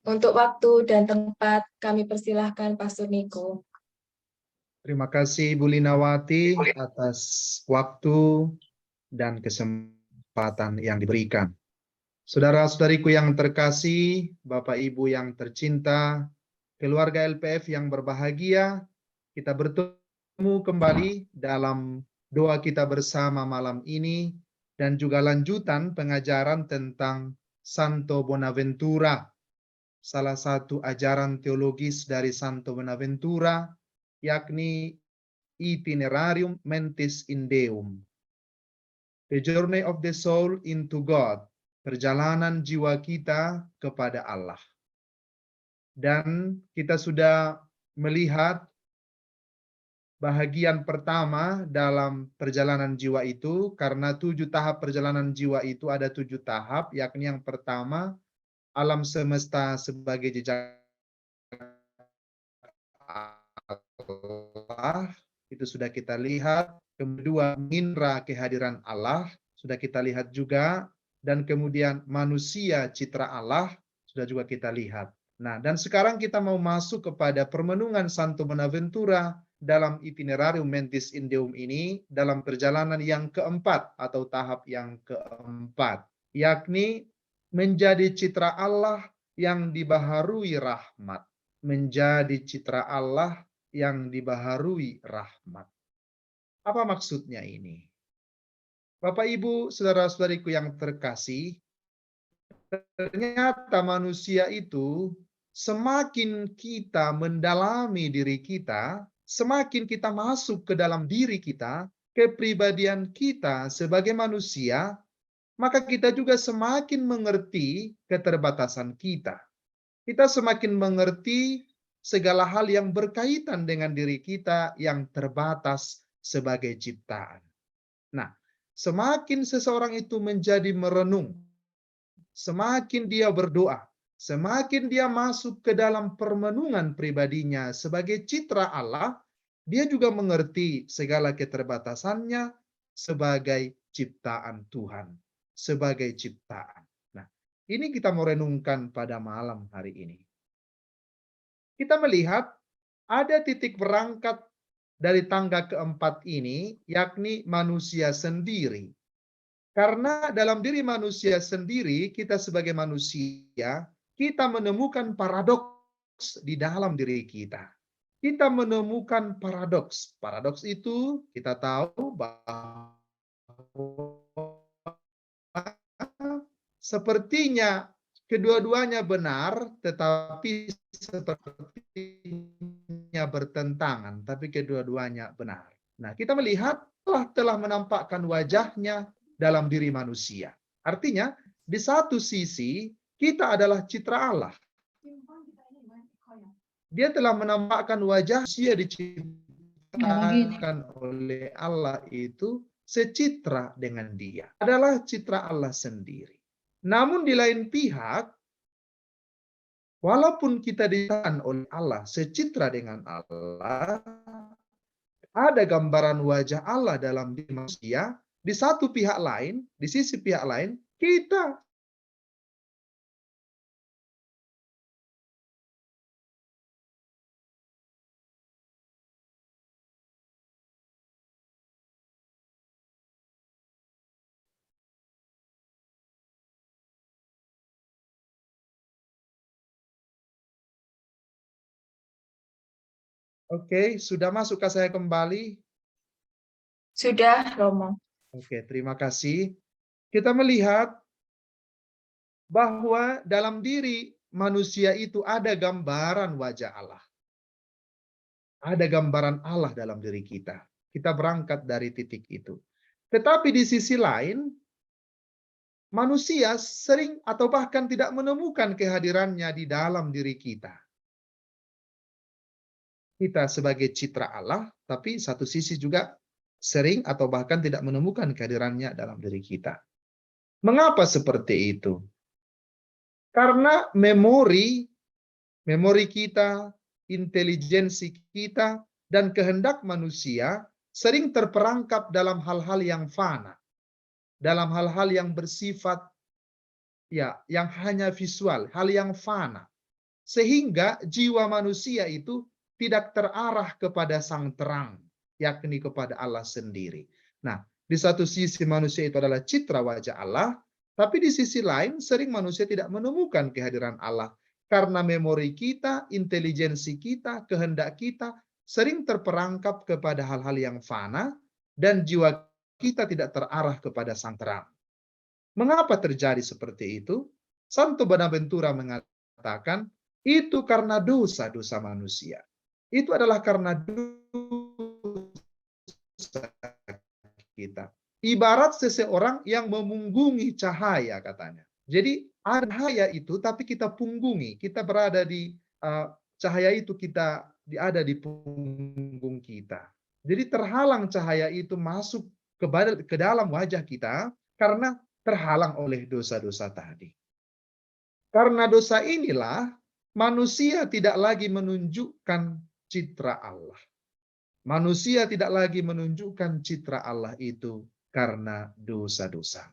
Untuk waktu dan tempat kami persilahkan Pastor Niko. Terima kasih Ibu Linawati atas waktu dan kesempatan yang diberikan. Saudara-saudariku yang terkasih, Bapak Ibu yang tercinta, keluarga LPF yang berbahagia, kita bertemu kembali dalam doa kita bersama malam ini dan juga lanjutan pengajaran tentang Santo Bonaventura, salah satu ajaran teologis dari Santo Bonaventura, yakni Itinerarium Mentis in Deum, The Journey of the Soul into God, perjalanan jiwa kita kepada Allah. Dan kita sudah melihat bahagian pertama dalam perjalanan jiwa itu, karena 7 tahap perjalanan jiwa itu ada 7 tahap, yakni yang pertama, alam semesta sebagai jejak Allah, itu sudah kita lihat. Kedua, indera kehadiran Allah, sudah kita lihat juga. Dan kemudian manusia citra Allah, sudah juga kita lihat. Nah, dan sekarang kita mau masuk kepada permenungan Santo Bonaventura dalam Itinerarium Mentis in Deum ini, dalam perjalanan yang keempat atau tahap yang keempat, yakni menjadi citra Allah yang dibaharui rahmat. Menjadi citra Allah yang dibaharui rahmat. Apa maksudnya ini? Bapak Ibu, saudara-saudariku yang terkasih, ternyata manusia itu semakin kita mendalami diri kita, semakin kita masuk ke dalam diri kita, kepribadian kita sebagai manusia, maka kita juga semakin mengerti keterbatasan kita. Kita semakin mengerti segala hal yang berkaitan dengan diri kita yang terbatas sebagai ciptaan. Nah, semakin seseorang itu menjadi merenung, semakin dia berdoa, semakin dia masuk ke dalam permenungan pribadinya sebagai citra Allah, dia juga mengerti segala keterbatasannya sebagai ciptaan Tuhan, sebagai ciptaan. Nah, ini kita mau renungkan pada malam hari ini. Kita melihat ada titik berangkat dari tangga keempat ini, yakni manusia sendiri. Karena dalam diri manusia sendiri, kita sebagai manusia, kita menemukan paradoks di dalam diri kita. Kita menemukan paradoks. Paradoks itu kita tahu bahwa sepertinya kedua-duanya benar, tetapi sepertinya bertentangan, tapi kedua-duanya benar. Nah, kita melihat Allah telah menampakkan wajahnya dalam diri manusia. Artinya, di satu sisi, kita adalah citra Allah. Dia telah menampakkan wajah manusia diciptakan oleh Allah itu secitra dengan dia. Adalah citra Allah sendiri. Namun di lain pihak, walaupun kita diciptakan oleh Allah, secitra dengan Allah, ada gambaran wajah Allah dalam diri manusia, di satu pihak lain, di sisi pihak lain, kita Oke, sudah masukkah saya kembali? Sudah, Romo. Oke, terima kasih. Kita melihat bahwa dalam diri manusia itu ada gambaran wajah Allah. Ada gambaran Allah dalam diri kita. Kita berangkat dari titik itu. Tetapi di sisi lain, manusia sering atau bahkan tidak menemukan kehadirannya di dalam diri kita. Kita sebagai citra Allah, tapi satu sisi juga sering atau bahkan tidak menemukan kehadirannya dalam diri kita. Mengapa seperti itu? Karena memori kita, intelijensi kita, dan kehendak manusia sering terperangkap dalam hal-hal yang fana, dalam hal-hal yang bersifat yang hanya visual, hal yang fana. sehingga jiwa manusia itu tidak terarah kepada sang terang, yakni kepada Allah sendiri. Nah, di satu sisi manusia itu adalah citra wajah Allah, tapi di sisi lain sering manusia tidak menemukan kehadiran Allah karena memori kita, intelijensi kita, kehendak kita sering terperangkap kepada hal-hal yang fana dan jiwa kita tidak terarah kepada sang terang. Mengapa terjadi seperti itu? Santo Bonaventura mengatakan, itu karena dosa-dosa manusia. Itu adalah karena dosa kita. Ibarat seseorang yang memunggungi cahaya, katanya. Jadi ada cahaya itu, tapi kita punggungi. Kita berada di cahaya itu, kita ada di punggung kita. Jadi terhalang cahaya itu masuk ke dalam wajah kita karena terhalang oleh dosa-dosa tadi. Karena dosa inilah manusia tidak lagi menunjukkan citra Allah. Manusia tidak lagi menunjukkan citra Allah itu karena dosa-dosa.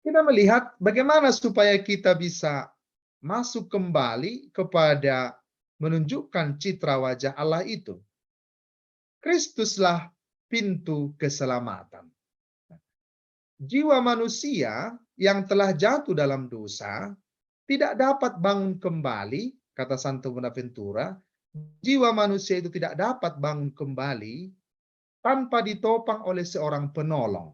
Kita melihat bagaimana supaya kita bisa masuk kembali kepada menunjukkan citra wajah Allah itu. Kristuslah pintu keselamatan. Jiwa manusia yang telah jatuh dalam dosa tidak dapat bangun kembali, kata Santo Bonaventura. Jiwa manusia itu tidak dapat bangun kembali tanpa ditopang oleh seorang penolong.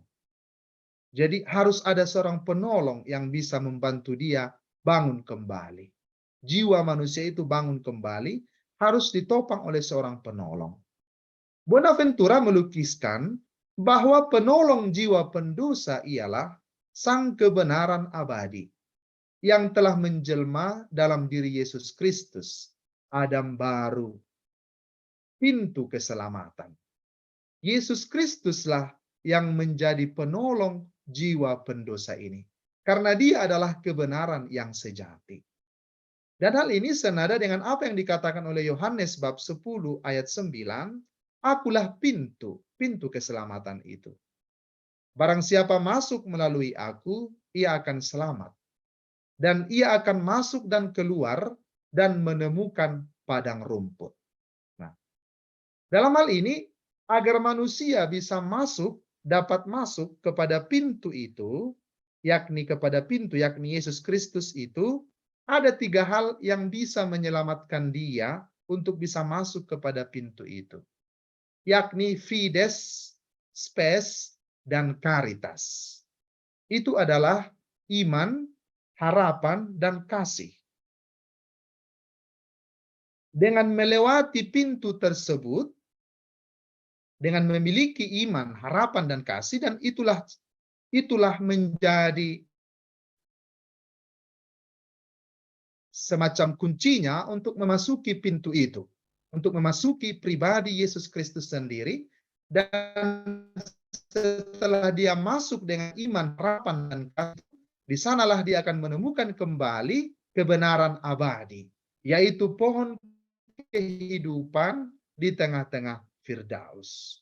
Jadi harus ada seorang penolong yang bisa membantu dia bangun kembali. Jiwa manusia itu bangun kembali harus ditopang oleh seorang penolong. Bonaventura melukiskan bahwa penolong jiwa pendosa ialah sang kebenaran abadi yang telah menjelma dalam diri Yesus Kristus, Adam baru, pintu keselamatan. Yesus Kristuslah yang menjadi penolong jiwa pendosa ini, karena dia adalah kebenaran yang sejati. Dan hal ini senada dengan apa yang dikatakan oleh Yohanes bab 10 ayat 9, akulah pintu keselamatan itu. Barang siapa masuk melalui aku, ia akan selamat. Dan ia akan masuk dan keluar dan menemukan padang rumput. Nah, dalam hal ini, agar manusia bisa dapat masuk kepada pintu itu, yakni Yesus Kristus itu, ada 3 hal yang bisa menyelamatkan dia untuk bisa masuk kepada pintu itu. Yakni fides, spes, dan caritas. Itu adalah iman, harapan, dan kasih. Dengan melewati pintu tersebut, dengan memiliki iman, harapan, dan kasih, dan itulah menjadi semacam kuncinya untuk memasuki pintu itu, untuk memasuki pribadi Yesus Kristus sendiri. Dan setelah dia masuk dengan iman, harapan, dan kasih, di sanalah dia akan menemukan kembali kebenaran abadi, yaitu pohon kehidupan di tengah-tengah Firdaus.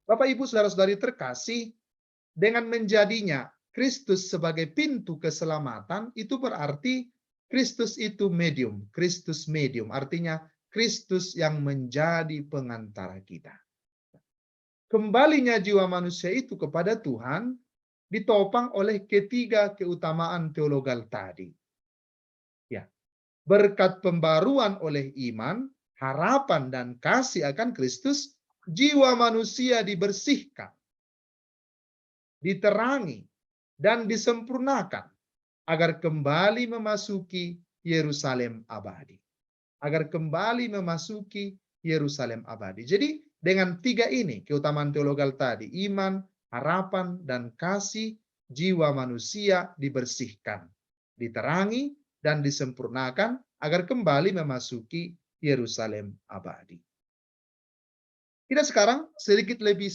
Bapak, Ibu, Saudara-saudari terkasih, dengan menjadinya Kristus sebagai pintu keselamatan, itu berarti Kristus itu medium. Kristus medium, artinya Kristus yang menjadi pengantara kita. Kembalinya jiwa manusia itu kepada Tuhan ditopang oleh ketiga keutamaan teologal tadi. Ya, berkat pembaruan oleh iman, harapan, dan kasih akan Kristus, jiwa manusia dibersihkan, diterangi, dan disempurnakan agar kembali memasuki Yerusalem abadi. Agar kembali memasuki Yerusalem abadi. Jadi dengan 3 ini, keutamaan teologal tadi, iman, harapan, dan kasih, jiwa manusia dibersihkan, diterangi, dan disempurnakan agar kembali memasuki Yerusalem abadi. Kita sekarang sedikit lebih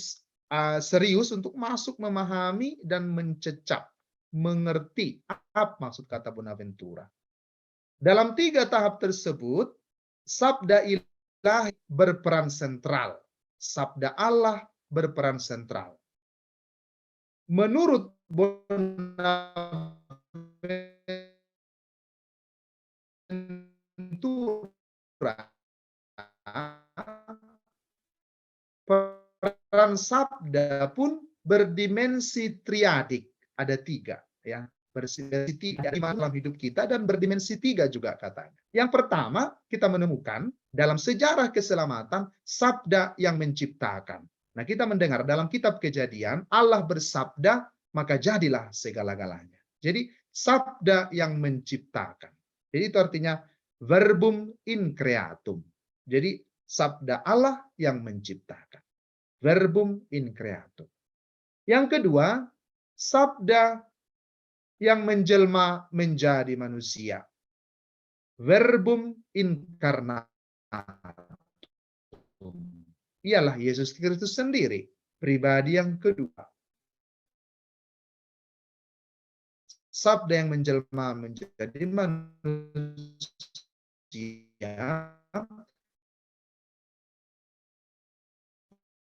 serius untuk masuk memahami dan mencecap, mengerti apa maksud kata Bonaventura. Dalam 3 tahap tersebut, sabda ilahi berperan sentral. Sabda Allah berperan sentral. Menurut Bonaventura, peran sabda pun berdimensi triadik, ada tiga, ya, berdimensi tiga dalam hidup kita dan berdimensi tiga juga katanya. Yang pertama, kita menemukan dalam sejarah keselamatan sabda yang menciptakan. Nah, kita mendengar dalam kitab Kejadian, Allah bersabda, maka jadilah segala-galanya. Jadi sabda yang menciptakan. Jadi itu artinya verbum in creatum. Jadi sabda Allah yang menciptakan. Verbum in creatum. Yang kedua, sabda yang menjelma menjadi manusia. Verbum incarnatum. Ialah Yesus Kristus sendiri, pribadi yang kedua. Sabda yang menjelma menjadi manusia,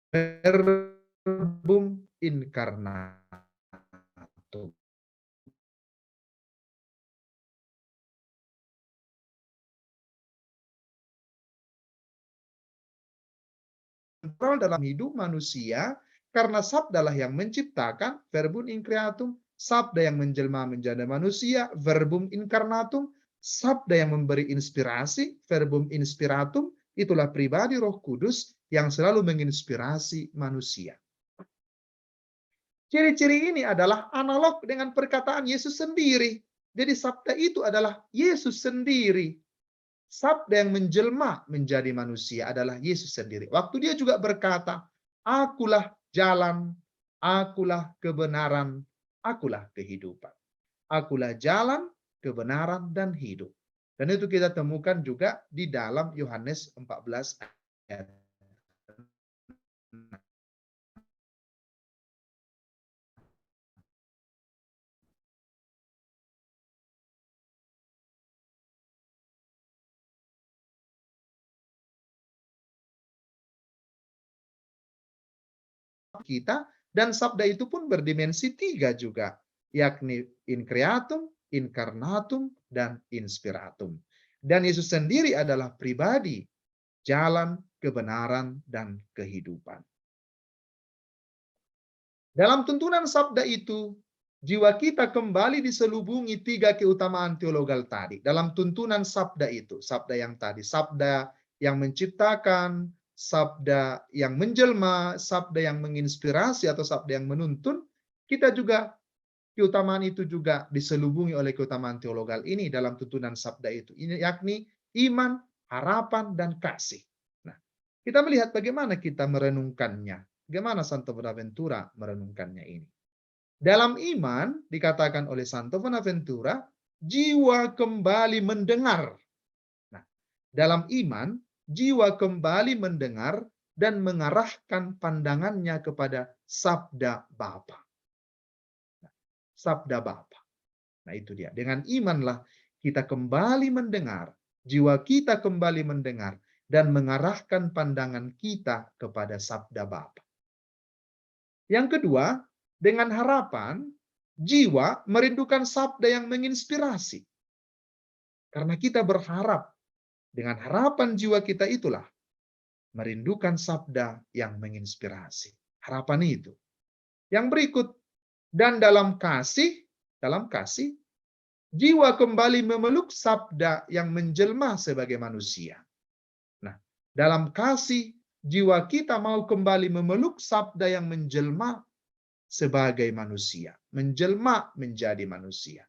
verbum incarnatum. Dalam hidup manusia, karena sabdalah yang menciptakan, verbum in creatum, sabda yang menjelma menjadi manusia, verbum incarnatum, sabda yang memberi inspirasi, verbum inspiratum, itulah pribadi Roh Kudus yang selalu menginspirasi manusia. Ciri-ciri ini adalah analog dengan perkataan Yesus sendiri. Jadi sabda itu adalah Yesus sendiri. Sabda yang menjelma menjadi manusia adalah Yesus sendiri. Waktu dia juga berkata, akulah jalan, akulah kebenaran, akulah kehidupan. Akulah jalan, kebenaran, dan hidup. Dan itu kita temukan juga di dalam Yohanes 14 ayat 6. Kita, dan sabda itu pun berdimensi tiga juga, yakni in creatum, incarnatum, dan inspiratum. Dan Yesus sendiri adalah pribadi, jalan, kebenaran, dan kehidupan. Dalam tuntunan sabda itu, jiwa kita kembali diselubungi tiga keutamaan teologal tadi. Dalam tuntunan sabda itu, sabda yang tadi, sabda yang menciptakan, sabda yang menjelma, sabda yang menginspirasi atau sabda yang menuntun, kita juga keutamaan itu juga diselubungi oleh keutamaan teologal ini dalam tuntunan sabda itu. Ini yakni iman, harapan, dan kasih. Nah, kita melihat bagaimana kita merenungkannya. Bagaimana Santo Bonaventura merenungkannya ini. Dalam iman, dikatakan oleh Santo Bonaventura, jiwa kembali mendengar. Nah, dalam iman, jiwa kembali mendengar dan mengarahkan pandangannya kepada sabda Bapa. Sabda Bapa. Nah, itu dia. Dengan imanlah kita kembali mendengar, jiwa kita kembali mendengar dan mengarahkan pandangan kita kepada sabda Bapa. Yang kedua, dengan harapan, jiwa merindukan sabda yang menginspirasi. Karena kita berharap, dengan harapan jiwa kita itulah merindukan sabda yang menginspirasi. Harapan itu. Yang berikut, dan dalam kasih, jiwa kembali memeluk sabda yang menjelma sebagai manusia. Nah, dalam kasih, jiwa kita mau kembali memeluk sabda yang menjelma sebagai manusia, menjelma menjadi manusia.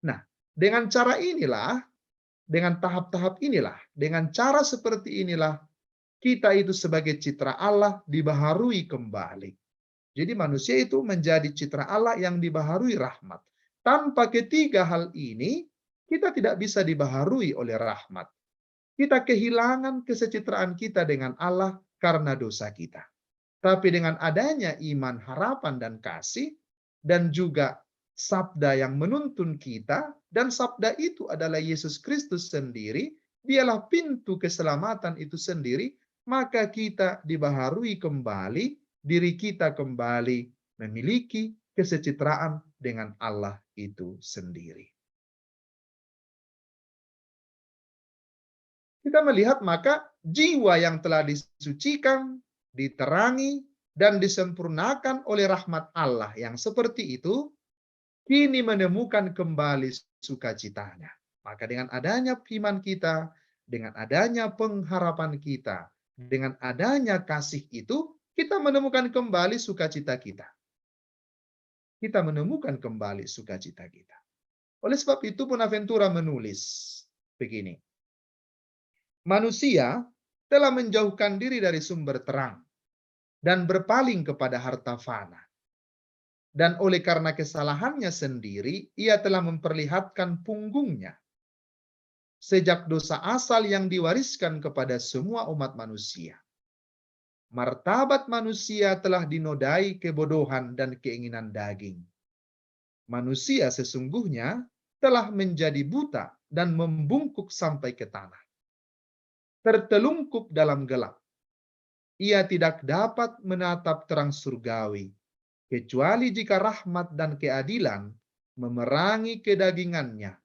Nah, dengan cara inilah, dengan tahap-tahap inilah, dengan cara seperti inilah, kita itu sebagai citra Allah dibaharui kembali. Jadi manusia itu menjadi citra Allah yang dibaharui rahmat. Tanpa ketiga hal ini, kita tidak bisa dibaharui oleh rahmat. Kita kehilangan kesecitraan kita dengan Allah karena dosa kita. Tapi dengan adanya iman, harapan, dan kasih, dan juga sabda yang menuntun kita, dan sabda itu adalah Yesus Kristus sendiri, Dialah pintu keselamatan itu sendiri, maka kita dibaharui kembali, diri kita kembali memiliki kesejahteraan dengan Allah itu sendiri. Kita melihat maka jiwa yang telah disucikan, diterangi, dan disempurnakan oleh rahmat Allah yang seperti itu, kini menemukan kembali sukacitanya. Maka dengan adanya iman kita, dengan adanya pengharapan kita, dengan adanya kasih itu, kita menemukan kembali sukacita kita. Kita menemukan kembali sukacita kita. Oleh sebab itu Bonaventura menulis begini. Manusia telah menjauhkan diri dari sumber terang dan berpaling kepada harta fana. Dan oleh karena kesalahannya sendiri, ia telah memperlihatkan punggungnya. Sejak dosa asal yang diwariskan kepada semua umat manusia. Martabat manusia telah dinodai kebodohan dan keinginan daging. Manusia sesungguhnya telah menjadi buta dan membungkuk sampai ke tanah. Tertelungkup dalam gelap. Ia tidak dapat menatap terang surgawi, kecuali jika rahmat dan keadilan memerangi kedagingannya,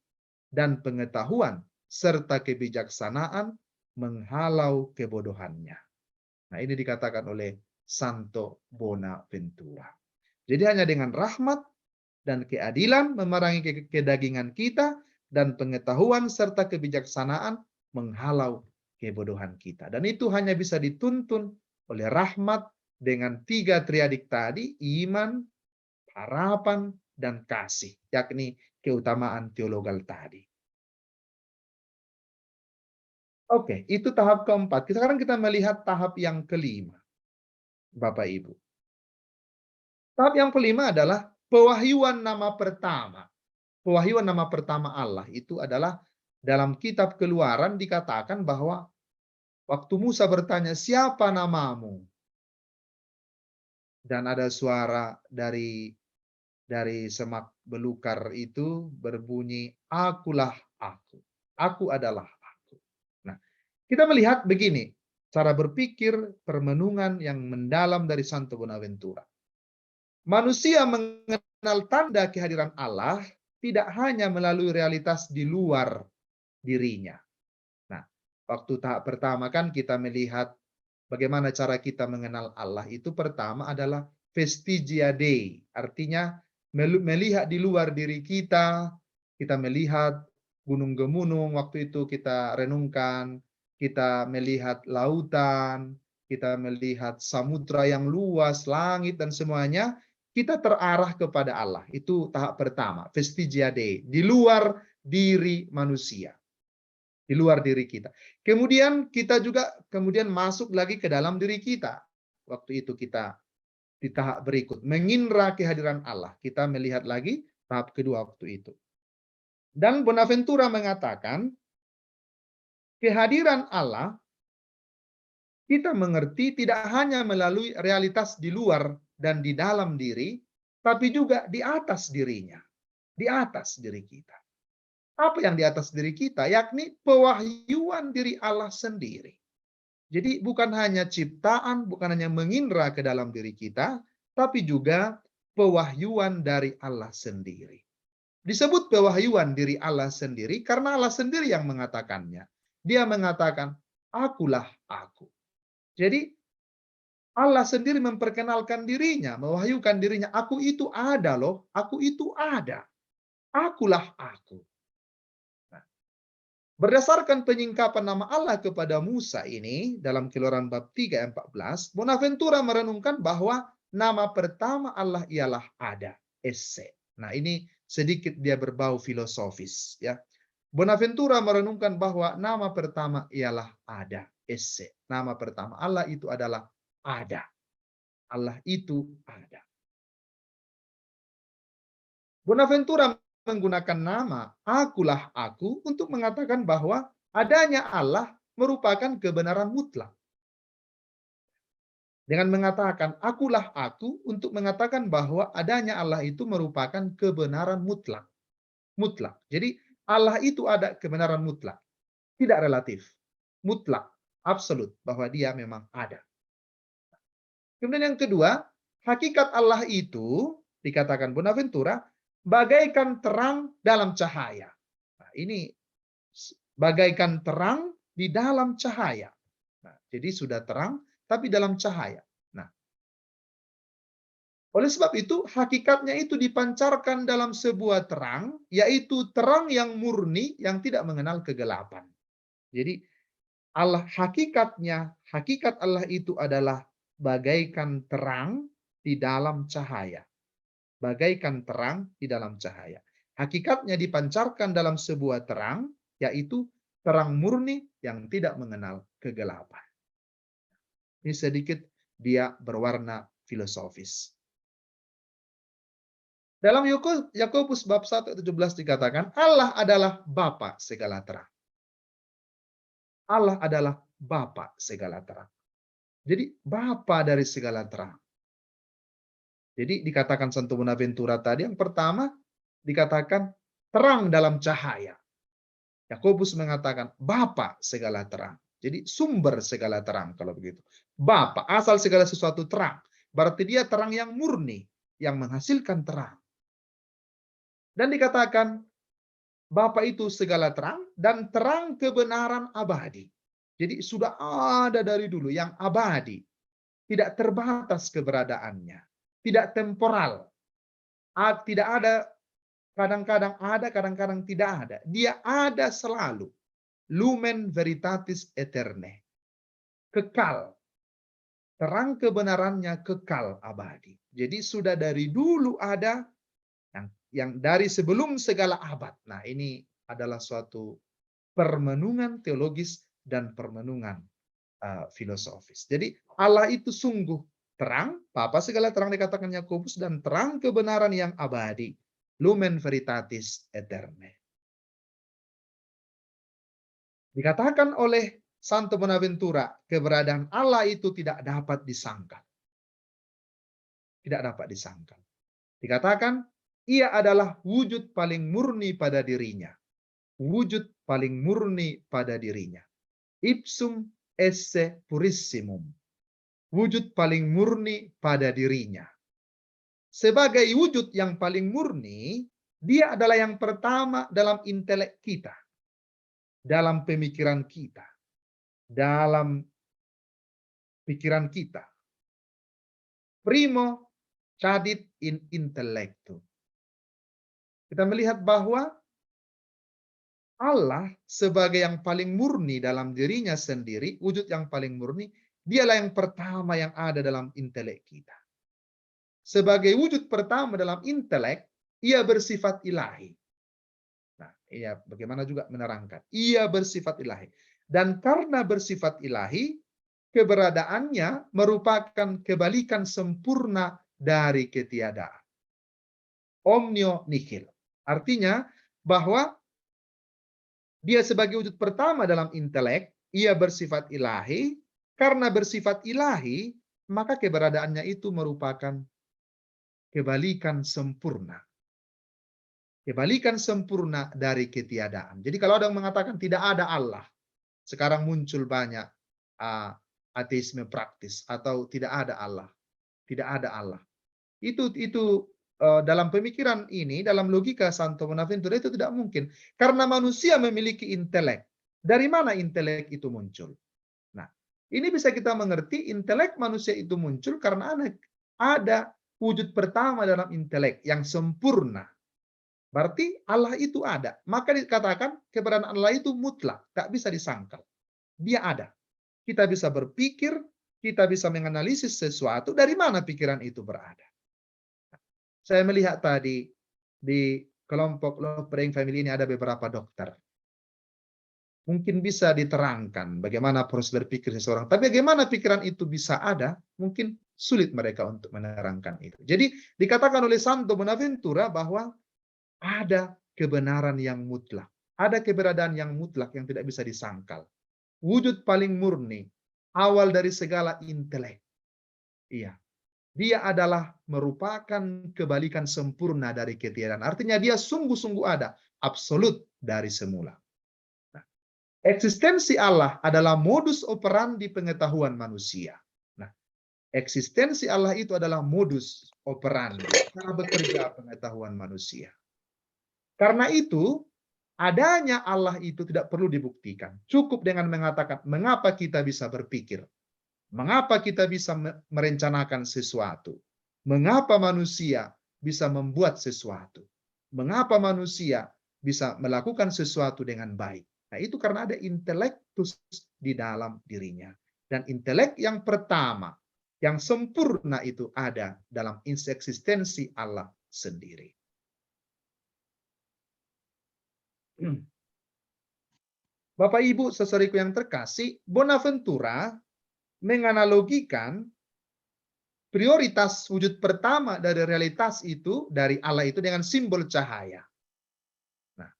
dan pengetahuan serta kebijaksanaan menghalau kebodohannya. Nah, ini dikatakan oleh Santo Bonaventura. Jadi hanya dengan rahmat dan keadilan memerangi kedagingan kita, dan pengetahuan serta kebijaksanaan menghalau kebodohan kita. Dan itu hanya bisa dituntun oleh rahmat dengan 3 triadik tadi, iman, harapan, dan kasih, yakni keutamaan teologal tadi. Oke, itu tahap keempat. Sekarang kita melihat tahap yang kelima, Bapak Ibu. Tahap yang kelima adalah pewahyuan nama pertama. Pewahyuan nama pertama Allah itu adalah dalam kitab Keluaran dikatakan bahwa waktu Musa bertanya, siapa namamu? Dan ada suara dari semak belukar itu berbunyi, akulah aku. Aku adalah aku. Nah, kita melihat begini, cara berpikir permenungan yang mendalam dari Santo Bonaventura. Manusia mengenal tanda kehadiran Allah tidak hanya melalui realitas di luar dirinya. Nah, waktu tahap pertama kan kita melihat bagaimana cara kita mengenal Allah itu pertama adalah vestigia Dei, artinya melihat di luar diri kita melihat gunung-gunung, waktu itu kita renungkan, kita melihat lautan, kita melihat samudra yang luas, langit dan semuanya, kita terarah kepada Allah. Itu tahap pertama, vestigia Dei, di luar diri manusia. Di luar diri kita. Kemudian kita juga masuk lagi ke dalam diri kita. Waktu itu kita di tahap berikut, mengindra kehadiran Allah. Kita melihat lagi tahap kedua waktu itu. Dan Bonaventura mengatakan, kehadiran Allah kita mengerti tidak hanya melalui realitas di luar dan di dalam diri, tapi juga di atas dirinya. Di atas diri kita. Apa yang di atas diri kita? Yakni pewahyuan diri Allah sendiri. Jadi bukan hanya ciptaan, bukan hanya mengindra ke dalam diri kita, tapi juga pewahyuan dari Allah sendiri. Disebut pewahyuan diri Allah sendiri karena Allah sendiri yang mengatakannya. Dia mengatakan, akulah aku. Jadi Allah sendiri memperkenalkan dirinya, mewahyukan dirinya. Aku itu ada loh, aku itu ada. Akulah aku. Berdasarkan penyingkapan nama Allah kepada Musa ini, dalam Keluaran bab 3 ayat 14, Bonaventura merenungkan bahwa nama pertama Allah ialah ada, esse. Nah, ini sedikit dia berbau filosofis, ya. Bonaventura merenungkan bahwa nama pertama ialah ada, esse. Nama pertama Allah itu adalah ada. Allah itu ada. Bonaventura menggunakan nama akulah aku untuk mengatakan bahwa adanya Allah merupakan kebenaran mutlak. Dengan mengatakan akulah aku untuk mengatakan bahwa adanya Allah itu merupakan kebenaran mutlak. Mutlak. Jadi Allah itu ada kebenaran mutlak. tidak relatif, mutlak, absolut, bahwa dia memang ada. Kemudian yang kedua, hakikat Allah itu, dikatakan Bonaventura, bagaikan terang dalam cahaya. Nah, ini bagaikan terang di dalam cahaya. Nah, jadi sudah terang, tapi dalam cahaya. Nah, oleh sebab itu, hakikatnya itu dipancarkan dalam sebuah terang, yaitu terang yang murni, yang tidak mengenal kegelapan. Jadi, Allah hakikatnya, hakikat Allah itu adalah bagaikan terang di dalam cahaya. Bagaikan terang di dalam cahaya. Hakikatnya dipancarkan dalam sebuah terang, yaitu terang murni yang tidak mengenal kegelapan. Ini sedikit dia berwarna filosofis. Dalam Yakobus bab 1 ayat 17 dikatakan, Allah adalah Bapa segala terang. Allah adalah Bapa segala terang. Jadi Bapa dari segala terang. Jadi dikatakan Santo Bonaventura tadi, yang pertama dikatakan terang dalam cahaya. Yakobus mengatakan Bapa segala terang. Jadi sumber segala terang kalau begitu. Bapa, asal segala sesuatu terang. Berarti dia terang yang murni, yang menghasilkan terang. Dan dikatakan Bapa itu segala terang dan terang kebenaran abadi. Jadi sudah ada dari dulu yang abadi. Tidak terbatas keberadaannya. Tidak temporal. Tidak ada, kadang-kadang ada, kadang-kadang tidak ada. Dia ada selalu. Lumen veritatis eterne. Kekal. Terang kebenarannya kekal abadi. Jadi sudah dari dulu ada, yang dari sebelum segala abad. Nah, ini adalah suatu permenungan teologis dan permenungan filosofis. Jadi Allah itu sungguh terang, Bapa segala terang dikatakan Yakobus, dan terang kebenaran yang abadi. Lumen veritatis eterne. Dikatakan oleh Santo Bonaventura, keberadaan Allah itu tidak dapat disangkal. Tidak dapat disangkal. Dikatakan, ia adalah wujud paling murni pada dirinya. Wujud paling murni pada dirinya. Ipsum esse purissimum. Wujud paling murni pada dirinya. Sebagai wujud yang paling murni, dia adalah yang pertama dalam intelek kita. Dalam pemikiran kita. Dalam pikiran kita. Primo cadit in intellectu. Kita melihat bahwa Allah sebagai yang paling murni dalam dirinya sendiri, wujud yang paling murni, dialah yang pertama yang ada dalam intelek kita. Sebagai wujud pertama dalam intelek, ia bersifat ilahi. Nah, ia bagaimana juga menerangkan. Ia bersifat ilahi. Dan karena bersifat ilahi, keberadaannya merupakan kebalikan sempurna dari ketiadaan. Omnio nihil. Artinya bahwa dia sebagai wujud pertama dalam intelek, ia bersifat ilahi. Karena bersifat ilahi, maka keberadaannya itu merupakan kebalikan sempurna. Kebalikan sempurna dari ketiadaan. Jadi kalau ada yang mengatakan tidak ada Allah, sekarang muncul banyak ateisme praktis atau tidak ada Allah. Tidak ada Allah. Itu dalam pemikiran ini, dalam logika Santo Bonaventura itu tidak mungkin. Karena manusia memiliki intelek. Dari mana intelek itu muncul? Nah, ini bisa kita mengerti intelek manusia itu muncul karena ada wujud pertama dalam intelek yang sempurna. Berarti Allah itu ada. Maka dikatakan keberadaan Allah itu mutlak. Tak bisa disangkal. Dia ada. Kita bisa berpikir, kita bisa menganalisis sesuatu. Dari mana pikiran itu berada? Saya melihat tadi di kelompok Love Praying Family ini ada beberapa dokter. Mungkin bisa diterangkan bagaimana proses berpikir seseorang. Tapi bagaimana pikiran itu bisa ada, mungkin sulit mereka untuk menerangkan itu. Jadi dikatakan oleh Santo Bonaventura bahwa ada kebenaran yang mutlak. Ada keberadaan yang mutlak yang tidak bisa disangkal. Wujud paling murni. Awal dari segala intelek. Iya. Dia adalah merupakan kebalikan sempurna dari ketiadaan. Artinya dia sungguh-sungguh ada. Absolut dari semula. Nah, Eksistensi Allah adalah modus operandi pengetahuan manusia. Nah, eksistensi Allah itu adalah modus operandi, cara bekerja pengetahuan manusia. Karena itu, adanya Allah itu tidak perlu dibuktikan. Cukup dengan mengatakan, mengapa kita bisa berpikir? Mengapa kita bisa merencanakan sesuatu? Mengapa manusia bisa membuat sesuatu? Mengapa manusia bisa melakukan sesuatu dengan baik? Nah, itu karena ada intelektus di dalam dirinya. Dan intelek yang pertama, yang sempurna itu ada dalam eksistensi Allah sendiri. Bapak Ibu saudariku yang terkasih, Bonaventura menganalogikan prioritas wujud pertama dari realitas itu, dari Allah itu dengan simbol cahaya. Nah,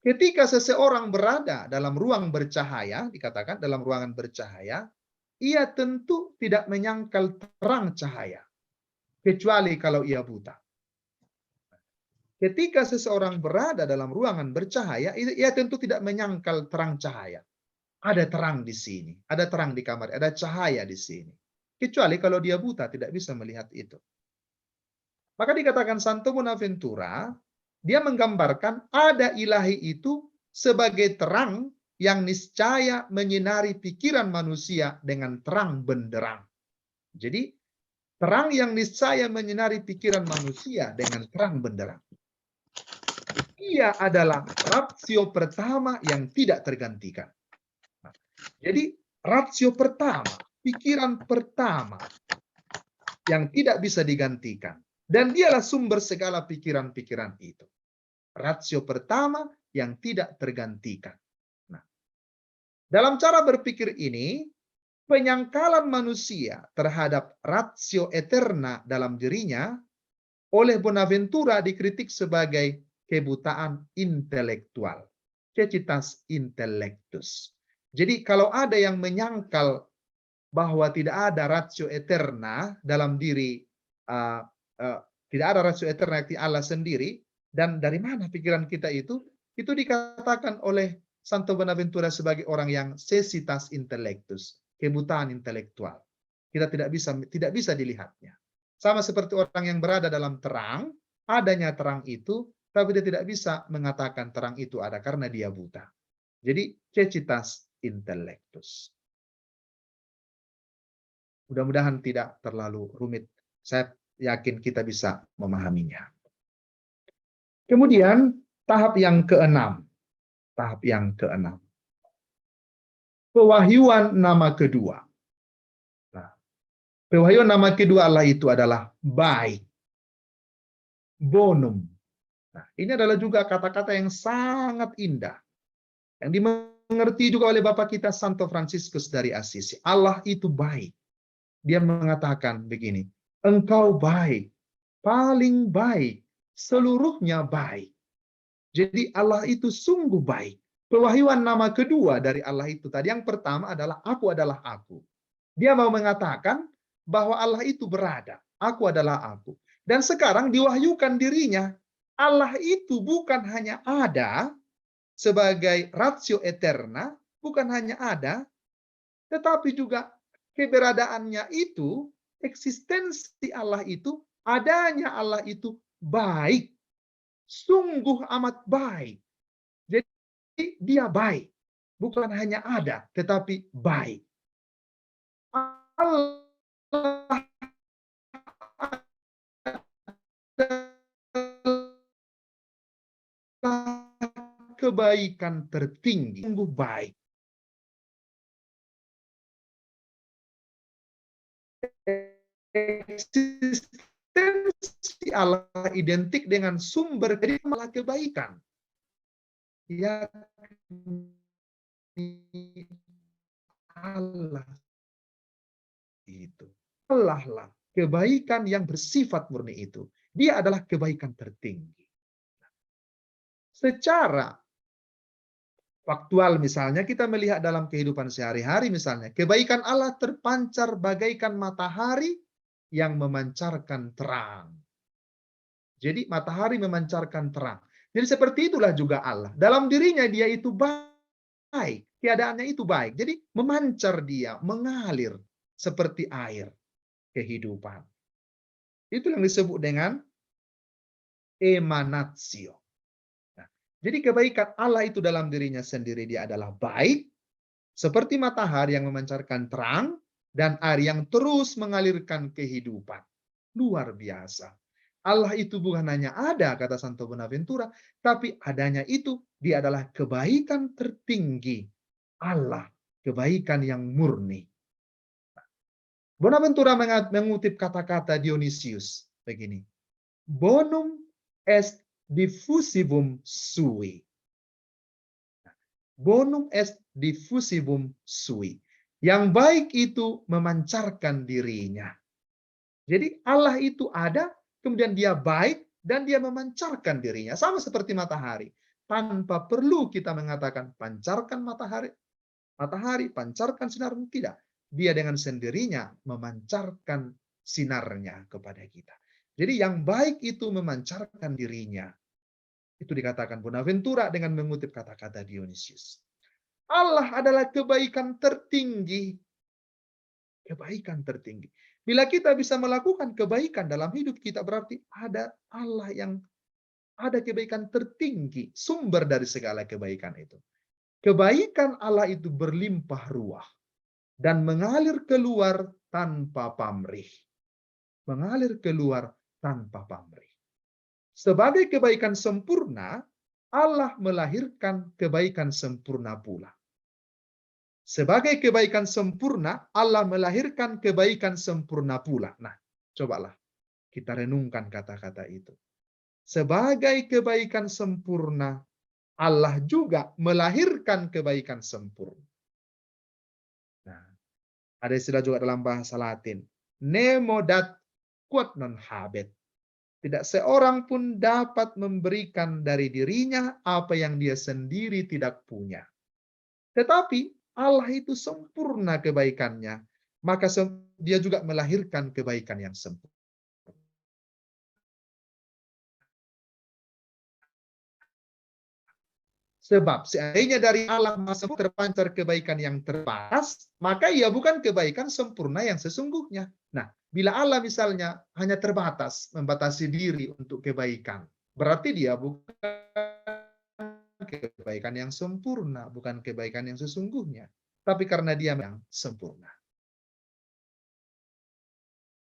ketika seseorang berada dalam ruang bercahaya, dikatakan dalam ruangan bercahaya, ia tentu tidak menyangkal terang cahaya, kecuali kalau ia buta. Ketika seseorang berada dalam ruangan bercahaya, ia tentu tidak menyangkal terang cahaya. Ada terang di sini, ada terang di kamar, ada cahaya di sini. Kecuali kalau dia buta, tidak bisa melihat itu. Maka dikatakan Santo Bonaventura, dia menggambarkan ada ilahi itu sebagai terang yang niscaya menyinari pikiran manusia dengan terang benderang. Jadi, terang yang niscaya menyinari pikiran manusia dengan terang benderang. Ia adalah ratio pertama yang tidak tergantikan. Jadi, rasio pertama, pikiran pertama yang tidak bisa digantikan. Dan dialah sumber segala pikiran-pikiran itu. Rasio pertama yang tidak tergantikan. Nah, dalam cara berpikir ini, penyangkalan manusia terhadap ratio eterna dalam dirinya oleh Bonaventura dikritik sebagai kebutaan intelektual. Cecitas intellectus. Jadi kalau ada yang menyangkal bahwa tidak ada ratio eterna dalam diri, tidak ada ratio eterna di Allah sendiri, dan dari mana pikiran kita itu dikatakan oleh Santo Bonaventura sebagai orang yang cecitas intellectus, kebutaan intelektual. Kita tidak bisa dilihatnya. Sama seperti orang yang berada dalam terang, adanya terang itu, tapi dia tidak bisa mengatakan terang itu ada karena dia buta. Jadi cecitas intellectus. Mudah-mudahan tidak terlalu rumit. Saya yakin kita bisa memahaminya. Kemudian tahap yang keenam. Tahap yang keenam. Pewahyuan nama kedua. Nah, pewahyuan nama kedua Allah itu adalah baik. Bonum. Nah, ini adalah juga kata-kata yang sangat indah. Yang dimengerti juga oleh Bapak kita Santo Fransiskus dari Assisi. Allah itu baik. Dia mengatakan begini, engkau baik, paling baik, seluruhnya baik. Jadi Allah itu sungguh baik. Pewahyuan nama kedua dari Allah itu tadi, yang pertama adalah aku adalah aku. Dia mau mengatakan bahwa Allah itu berada, aku adalah aku. Dan sekarang diwahyukan dirinya, Allah itu bukan hanya ada sebagai ratio eterna, bukan hanya ada, tetapi juga keberadaannya itu, eksistensi Allah itu, adanya Allah itu baik. Sungguh amat baik. Jadi dia baik. Bukan hanya ada, tetapi baik. Allah kebaikan tertinggi, sungguh baik. Eksistensi Allah identik dengan sumber malah kebaikan. Ya, Allah itu. Allah lah kebaikan yang bersifat murni itu. Dia adalah kebaikan tertinggi. Secara faktual misalnya kita melihat dalam kehidupan sehari-hari misalnya, kebaikan Allah terpancar bagaikan matahari yang memancarkan terang. Jadi matahari memancarkan terang. Jadi seperti itulah juga Allah. Dalam dirinya dia itu baik. baik. Keadaannya itu baik. Jadi memancar dia, mengalir seperti air kehidupan. Itu yang disebut dengan emanatio. Nah, jadi kebaikan Allah itu dalam dirinya sendiri dia adalah baik, seperti matahari yang memancarkan terang, dan air yang terus mengalirkan kehidupan. Luar biasa. Allah itu bukan hanya ada, kata Santo Bonaventura, tapi adanya itu, dia adalah kebaikan tertinggi. Allah, kebaikan yang murni. Bonaventura mengutip kata-kata Dionysius begini. Bonum est diffusivum sui. Bonum est diffusivum sui. Yang baik itu memancarkan dirinya. Jadi Allah itu ada, kemudian dia baik, dan dia memancarkan dirinya. Sama seperti matahari. Tanpa perlu kita mengatakan, pancarkan matahari, pancarkan sinarmu. Tidak. Dia dengan sendirinya memancarkan sinarnya kepada kita. Jadi yang baik itu memancarkan dirinya. Itu dikatakan Bonaventura dengan mengutip kata-kata Dionysius. Allah adalah kebaikan tertinggi. Kebaikan tertinggi. Bila kita bisa melakukan kebaikan dalam hidup kita, berarti ada Allah yang ada kebaikan tertinggi, sumber dari segala kebaikan itu. Kebaikan Allah itu berlimpah ruah dan mengalir keluar tanpa pamrih. Mengalir keluar tanpa pamrih. Sebagai kebaikan sempurna, Allah melahirkan kebaikan sempurna pula. Sebagai kebaikan sempurna, Allah melahirkan kebaikan sempurna pula. Nah, cobalah kita renungkan kata-kata itu. Sebagai kebaikan sempurna, Allah juga melahirkan kebaikan sempurna. Nah, ada istilah juga dalam bahasa Latin. Nemo dat quod non habet. Tidak seorang pun dapat memberikan dari dirinya apa yang dia sendiri tidak punya. Tetapi Allah itu sempurna kebaikannya, maka dia juga melahirkan kebaikan yang sempurna. Sebab seandainya dari Allah terpancar kebaikan yang terbatas, maka ia bukan kebaikan sempurna yang sesungguhnya. Nah, bila Allah misalnya hanya terbatas, membatasi diri untuk kebaikan, berarti dia bukan kebaikan yang sempurna, bukan kebaikan yang sesungguhnya. Tapi karena dia yang sempurna.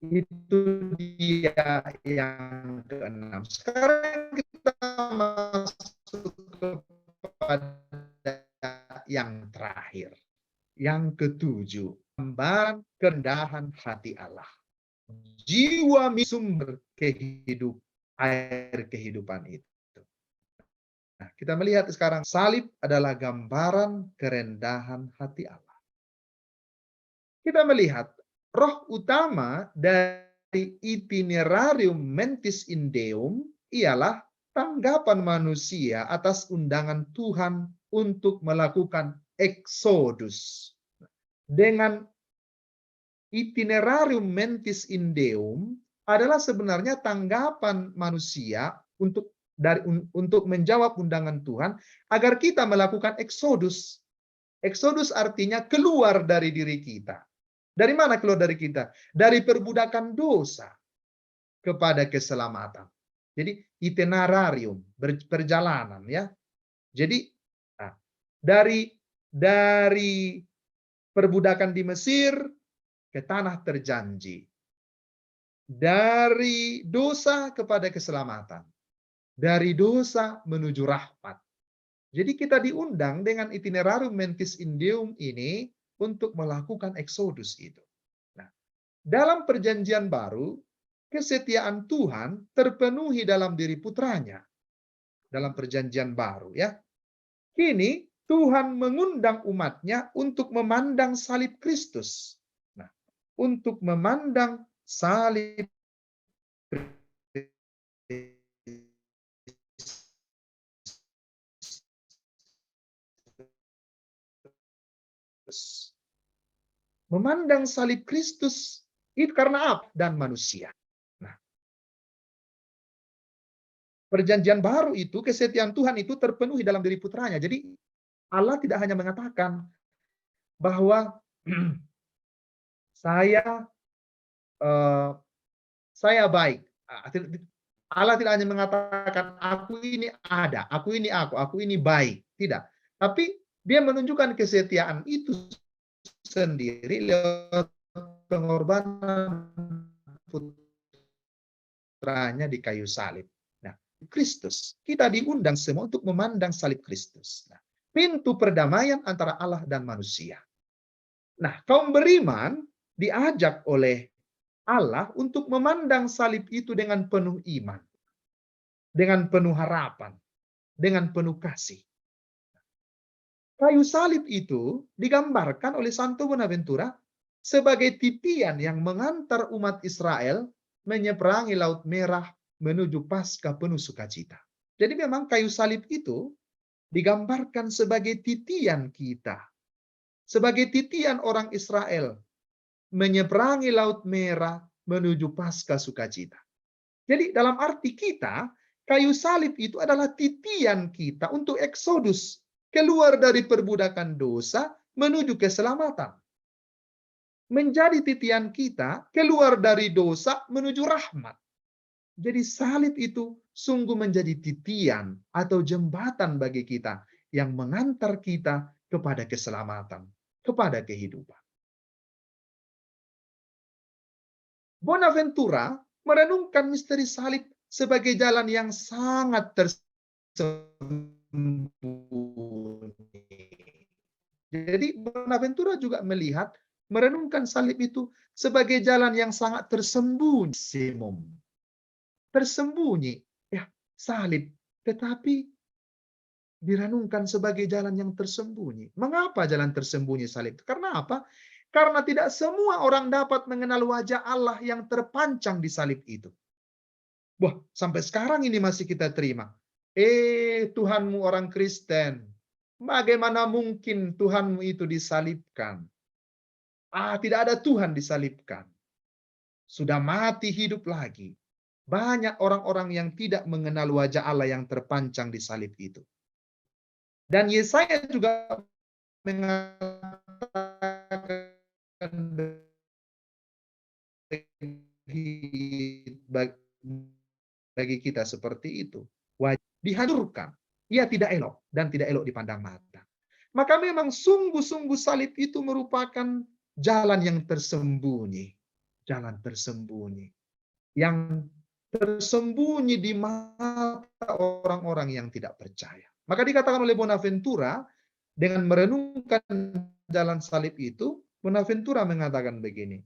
Itu dia yang keenam. Sekarang kita masuk kepada yang terakhir. Yang ketujuh, gambaran kerendahan hati Allah. Jiwa sumber kehidupan, air kehidupan itu. Nah, kita melihat sekarang salib adalah gambaran kerendahan hati Allah. Kita melihat roh utama dari itinerarium mentis in deum ialah tanggapan manusia atas undangan Tuhan untuk melakukan eksodus. Dengan itinerarium mentis in deum adalah sebenarnya tanggapan manusia untuk menjawab undangan Tuhan agar kita melakukan eksodus. Eksodus artinya keluar dari diri kita. Dari mana keluar dari kita? Dari perbudakan dosa kepada keselamatan. Jadi itinerarium, perjalanan ya. Jadi dari perbudakan di Mesir ke tanah terjanji. Dari dosa kepada keselamatan. Dari dosa menuju rahmat. Jadi kita diundang dengan itinerarium mentis in deum ini untuk melakukan eksodus itu. Nah, dalam perjanjian baru, kesetiaan Tuhan terpenuhi dalam diri putranya. Dalam perjanjian baru ya. Kini Tuhan mengundang umatnya untuk memandang salib Kristus. Nah, untuk memandang salib Kristus. Memandang salib Kristus itu karena apa? Dan manusia. Nah, perjanjian baru itu, kesetiaan Tuhan itu terpenuhi dalam diri putranya. Jadi Allah tidak hanya mengatakan bahwa saya eh, saya baik. Allah tidak hanya mengatakan aku ini ada, aku ini aku ini baik. Tidak. Tapi dia menunjukkan kesetiaan itu sendiri lewat pengorbanan putranya di kayu salib. Nah, Kristus. Kita diundang semua untuk memandang salib Kristus. Nah, pintu perdamaian antara Allah dan manusia. Nah, kaum beriman diajak oleh Allah untuk memandang salib itu dengan penuh iman, dengan penuh harapan, dengan penuh kasih. Kayu salib itu digambarkan oleh Santo Bonaventura sebagai titian yang mengantar umat Israel menyeberangi Laut Merah menuju Paskah penuh sukacita. Jadi memang kayu salib itu digambarkan sebagai titian kita, sebagai titian orang Israel menyeberangi Laut Merah menuju Paskah sukacita. Jadi dalam arti kita, kayu salib itu adalah titian kita untuk eksodus, keluar dari perbudakan dosa menuju keselamatan. Menjadi titian kita keluar dari dosa menuju rahmat. Jadi salib itu sungguh menjadi titian atau jembatan bagi kita yang mengantar kita kepada keselamatan, kepada kehidupan. Bonaventura merenungkan misteri salib sebagai jalan yang sangat tersembunyi. Jadi Bonaventura juga melihat merenungkan salib itu sebagai jalan yang sangat tersembunyi. Tersembunyi, ya, salib, tetapi direnungkan sebagai jalan yang tersembunyi. Mengapa jalan tersembunyi salib? Karena apa? Karena tidak semua orang dapat mengenal wajah Allah yang terpancang di salib itu. Wah, sampai sekarang ini masih kita terima. Tuhanmu orang Kristen, bagaimana mungkin Tuhanmu itu disalibkan? Tidak ada Tuhan disalibkan. Sudah mati hidup lagi. Banyak orang-orang yang tidak mengenal wajah Allah yang terpancang di salib itu. Dan Yesaya juga mengatakan bagi kita seperti itu. Wajah dihancurkan. Ia tidak elok dan tidak elok dipandang mata. Maka memang sungguh-sungguh salib itu merupakan jalan yang tersembunyi. Jalan tersembunyi. Yang tersembunyi di mata orang-orang yang tidak percaya. Maka dikatakan oleh Bonaventura, dengan merenungkan jalan salib itu, Bonaventura mengatakan begini,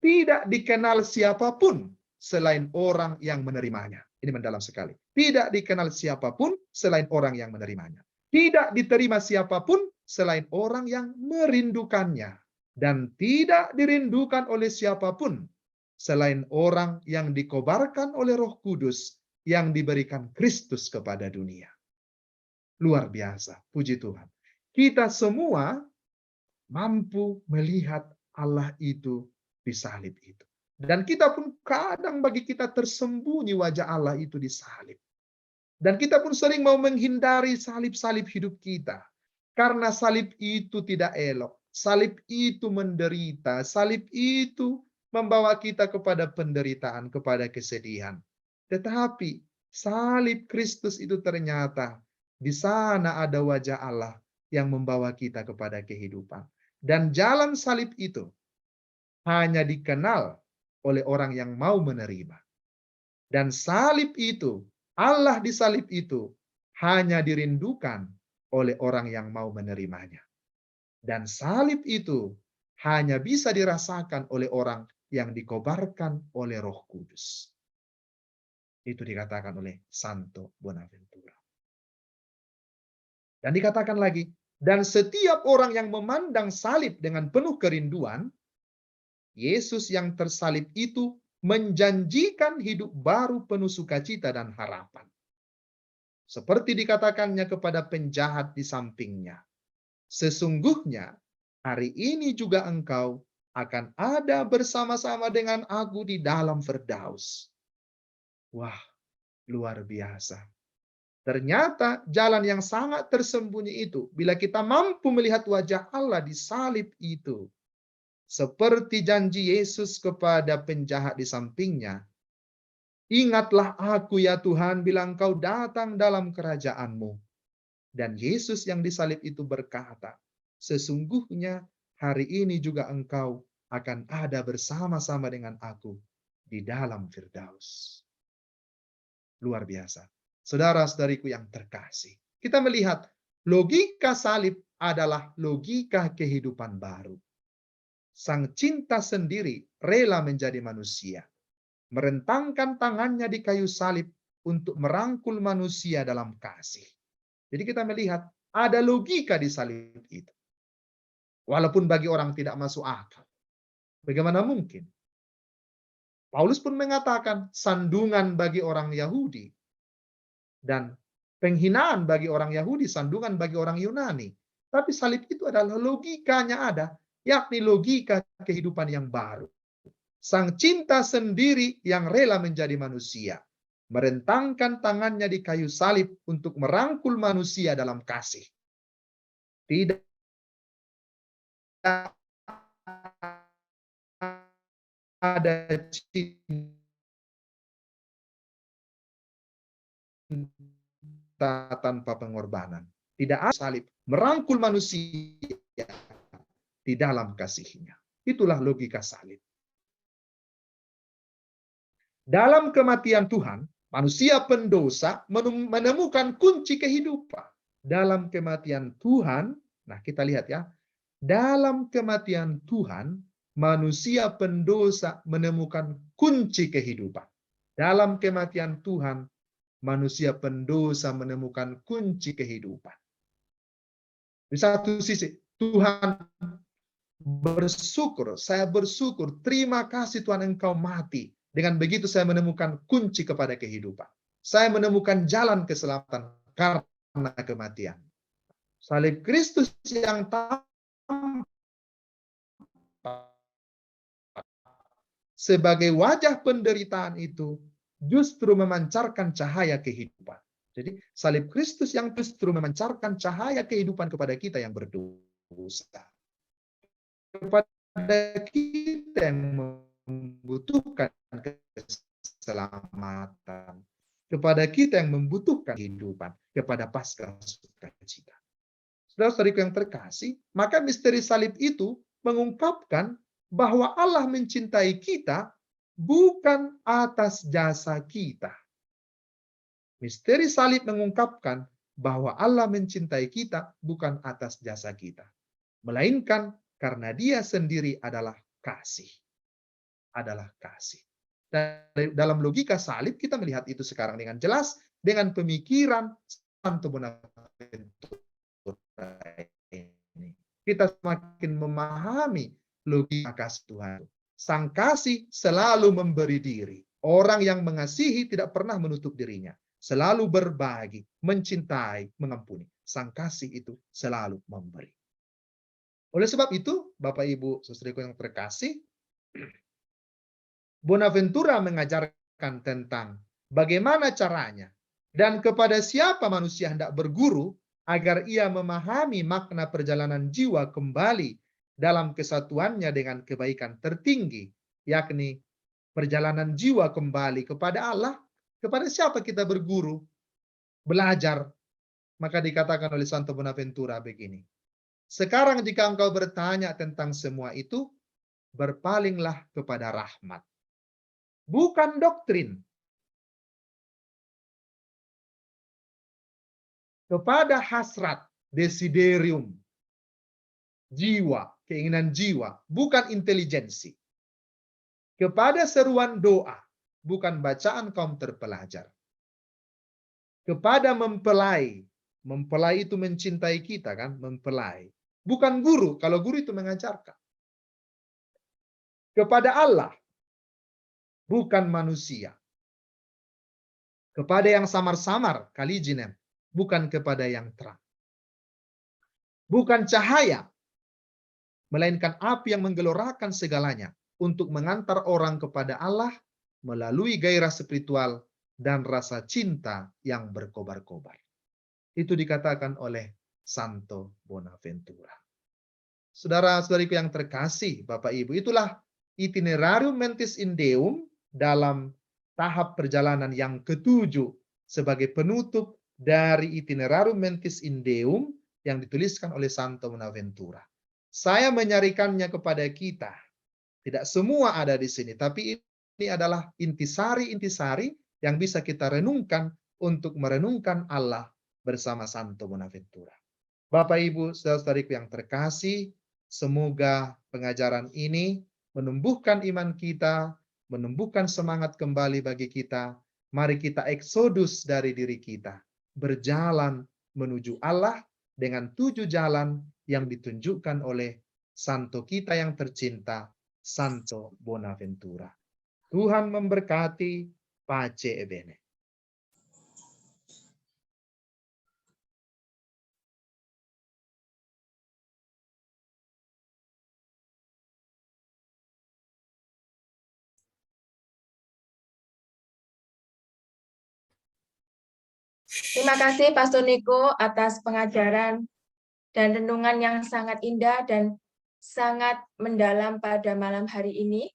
tidak dikenal siapapun selain orang yang menerimanya. Ini mendalam sekali. Tidak dikenal siapapun selain orang yang menerimanya. Tidak diterima siapapun selain orang yang merindukannya. Dan tidak dirindukan oleh siapapun selain orang yang dikobarkan oleh Roh Kudus yang diberikan Kristus kepada dunia. Luar biasa, puji Tuhan. Kita semua mampu melihat Allah itu di salib itu. Dan kita pun kadang bagi kita tersembunyi wajah Allah itu di salib. Dan kita pun sering mau menghindari salib-salib hidup kita. Karena salib itu tidak elok. Salib itu menderita. Salib itu membawa kita kepada penderitaan, kepada kesedihan. Tetapi salib Kristus itu ternyata di sana ada wajah Allah yang membawa kita kepada kehidupan. Dan jalan salib itu hanya dikenal oleh orang yang mau menerima. Dan salib itu, Allah di salib itu, hanya dirindukan oleh orang yang mau menerimanya. Dan salib itu hanya bisa dirasakan oleh orang yang dikobarkan oleh Roh Kudus. Itu dikatakan oleh Santo Bonaventura. Dan dikatakan lagi, dan setiap orang yang memandang salib dengan penuh kerinduan, Yesus yang tersalib itu menjanjikan hidup baru penuh sukacita dan harapan. Seperti dikatakannya kepada penjahat di sampingnya. Sesungguhnya hari ini juga engkau akan ada bersama-sama dengan aku di dalam Firdaus. Wah, luar biasa. Ternyata jalan yang sangat tersembunyi itu, bila kita mampu melihat wajah Allah di salib itu, seperti janji Yesus kepada penjahat di sampingnya, ingatlah aku ya Tuhan bila engkau datang dalam kerajaan-Mu. Dan Yesus yang disalib itu berkata, sesungguhnya hari ini juga engkau akan ada bersama-sama dengan aku di dalam Firdaus. Luar biasa. Saudara-saudariku yang terkasih, kita melihat logika salib adalah logika kehidupan baru. Sang cinta sendiri rela menjadi manusia, merentangkan tangannya di kayu salib untuk merangkul manusia dalam kasih. Jadi kita melihat ada logika di salib itu. Walaupun bagi orang tidak masuk akal. Bagaimana mungkin? Paulus pun mengatakan sandungan bagi orang Yahudi dan penghinaan bagi orang Yahudi, sandungan bagi orang Yunani. Tapi salib itu adalah logikanya ada, yakni logika kehidupan yang baru. Sang cinta sendiri yang rela menjadi manusia, merentangkan tangannya di kayu salib untuk merangkul manusia dalam kasih. Tidak ada cinta tanpa pengorbanan. Tidak ada salib merangkul manusia di dalam kasihnya. Itulah logika salib. Dalam kematian Tuhan, manusia pendosa menemukan kunci kehidupan. Dalam kematian Tuhan, nah kita lihat ya, dalam kematian Tuhan, manusia pendosa menemukan kunci kehidupan. Dalam kematian Tuhan, manusia pendosa menemukan kunci kehidupan. Di satu sisi, Tuhan bersyukur, saya bersyukur, terima kasih Tuhan engkau mati. Dengan begitu saya menemukan kunci kepada kehidupan. Saya menemukan jalan keselamatan karena kematian. Salib Kristus yang tampak sebagai wajah penderitaan itu justru memancarkan cahaya kehidupan. Jadi salib Kristus yang justru memancarkan cahaya kehidupan kepada kita yang berdosa. Kepada kita yang membutuhkan keselamatan, kepada kita yang membutuhkan kehidupan, kepada Paskah sukacita. Saudara-saudariku yang terkasih, maka misteri salib itu mengungkapkan bahwa Allah mencintai kita bukan atas jasa kita. Misteri salib mengungkapkan bahwa Allah mencintai kita bukan atas jasa kita, melainkan karena Dia sendiri adalah kasih. Adalah kasih. Dan dalam logika salib kita melihat itu sekarang dengan jelas dengan pemikiran Santo Bonaventura ini. Kita semakin memahami logika kasih Tuhan. Sang kasih selalu memberi diri. Orang yang mengasihi tidak pernah menutup dirinya. Selalu berbagi, mencintai, mengampuni. Sang kasih itu selalu memberi. Oleh sebab itu, Bapak Ibu saudaraku yang terkasih, Bonaventura mengajarkan tentang bagaimana caranya dan kepada siapa manusia hendak berguru agar ia memahami makna perjalanan jiwa kembali dalam kesatuannya dengan kebaikan tertinggi, yakni perjalanan jiwa kembali kepada Allah. Kepada siapa kita berguru, belajar? Maka dikatakan oleh Santo Bonaventura begini, sekarang jika engkau bertanya tentang semua itu, berpalinglah kepada rahmat. Bukan doktrin. Kepada hasrat, desiderium, jiwa, keinginan jiwa, bukan intelijensi. Kepada seruan doa, bukan bacaan kaum terpelajar. Kepada mempelai, mempelai itu mencintai kita kan, mempelai. Bukan guru, kalau guru itu mengajarkan. Kepada Allah, bukan manusia. Kepada yang samar-samar, kaliginem, bukan kepada yang terang. Bukan cahaya, melainkan api yang menggelorakan segalanya untuk mengantar orang kepada Allah melalui gairah spiritual dan rasa cinta yang berkobar-kobar. Itu dikatakan oleh Santo Bonaventura. Saudara-saudariku yang terkasih, Bapak Ibu, itulah itinerarium mentis in Deum dalam tahap perjalanan yang ketujuh sebagai penutup dari itinerarium mentis in Deum yang dituliskan oleh Santo Bonaventura. Saya menyarikannya kepada kita. Tidak semua ada di sini, tapi ini adalah intisari-intisari yang bisa kita renungkan untuk merenungkan Allah bersama Santo Bonaventura. Bapak, Ibu, saudara-saudariku yang terkasih, semoga pengajaran ini menumbuhkan iman kita, menumbuhkan semangat kembali bagi kita. Mari kita eksodus dari diri kita, berjalan menuju Allah dengan 7 jalan yang ditunjukkan oleh Santo kita yang tercinta, Santo Bonaventura. Tuhan memberkati. Pace e bene. Terima kasih Pastor Niko atas pengajaran dan renungan yang sangat indah dan sangat mendalam pada malam hari ini.